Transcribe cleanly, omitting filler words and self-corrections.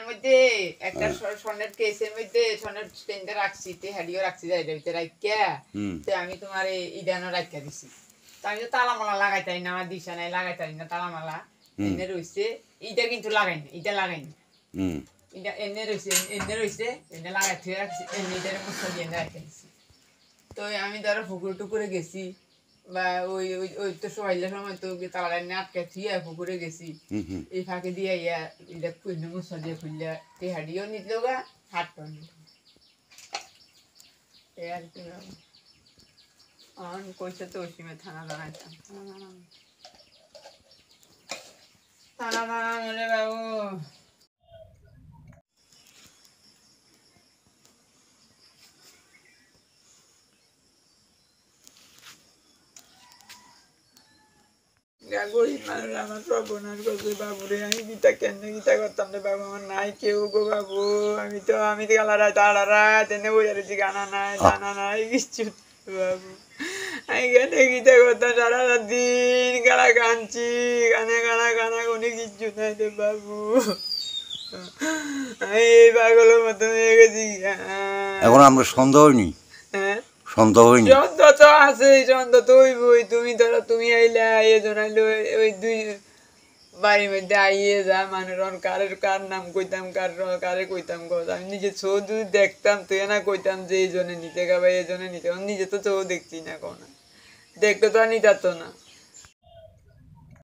এটার মধ্যে একটা স্বর্ণের কেসের মধ্যে স্বর্ণের স্টেনটা রাখছি হেডিও রাখছি যাই ভিতরে রাখিয়া তো আমি তোমার ইদানো রাখিয়া দিছি তো আমি তো তালামালা লাগাইতাই না আমার দিশা নাই লাগাইতাই না তালামালা এনে রয়েছে এইটা কিন্তু লাগাইনি এটা লাগাইনি এটা এনে রয়েছে এনে লাগাই থুয়ে রাখছি এনে এটার মশলা দিয়ে রাখা দিছি তো আমি ধরো পুকুর টুকুরে গেছি বা ওই ওই ওই তো সবাইলে সময় তো তালা এনে আটকে থুয়ে পুকুরে গেছি এই ফাঁকে দিয়ে ইয়া এটা খুললে মশলা দিয়ে খুললে হাডিও নিতলো গা হাতটাও নিত এই আর কি কইছে তো ওসিমে থানা দাঁড়াইতাম থানা দাঁড়ানো বাবু গরিব মানুষ আমার সর্বনাশ করছে বাবুরে আমি গীতা কেন গীতা করতাম রে বাবু আমার নাই কেউ গো বাবু আমি তো গালারা তাড়ারা তেনে বইয়া রয়েছি গানা নাই দানা নাই কিচ্ছু বাবু আমি কেন গীতা করতাম সারা দিন গালা কানছি গানে গানা কোনো কিচ্ছু নাই রে বাবু আমি এই পাগলের মতন হয়ে গেছি এখন আমরা সন্দেহ হইনি হ্যাঁ সন্দেহ হইনি সন্দেহ তো আছে সন্দেহ তো হইবই তুমি ধরো তুমি আইলে আইয়ে জানাইলে ওই দুই বাড়ির মধ্যে আইয়ে যা মানুষ কার নাম কইতাম কারে কইতাম কথা আমি নিজে চৌ যদি দেখতাম তুই না কইতাম যে এই জনে নিতে গাবা এই জনে নিতে নিজে তো চৌ দেখছি না কোনো দেখতে তো আর নিতাতো না